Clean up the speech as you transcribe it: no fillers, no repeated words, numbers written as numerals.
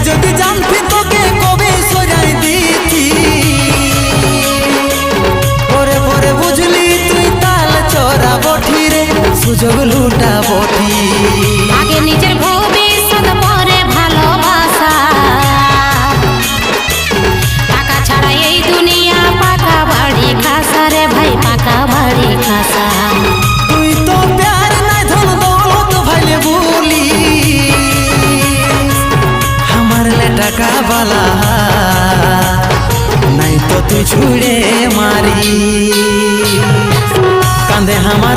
যদি জানতি তোকে কবে সরাই দিতি পরে পরে বুঝলি তুই তাল চড়া বঠি রে সুযোগ লুটা বঠি আগে নিজের ভবিষ্যৎ পরে ভালোবাসা টাকা ছাড়া এই দুনিয়া পাকা বাড়ি খাসা রে ভাই পাকা বাড়ি খাসা তুই তো প্যার নাই ধন দৌলত ভাইলে বলি আমার লে টাকা বালা নাই তো তুই ছুড়ে মারি কাঁদে আমার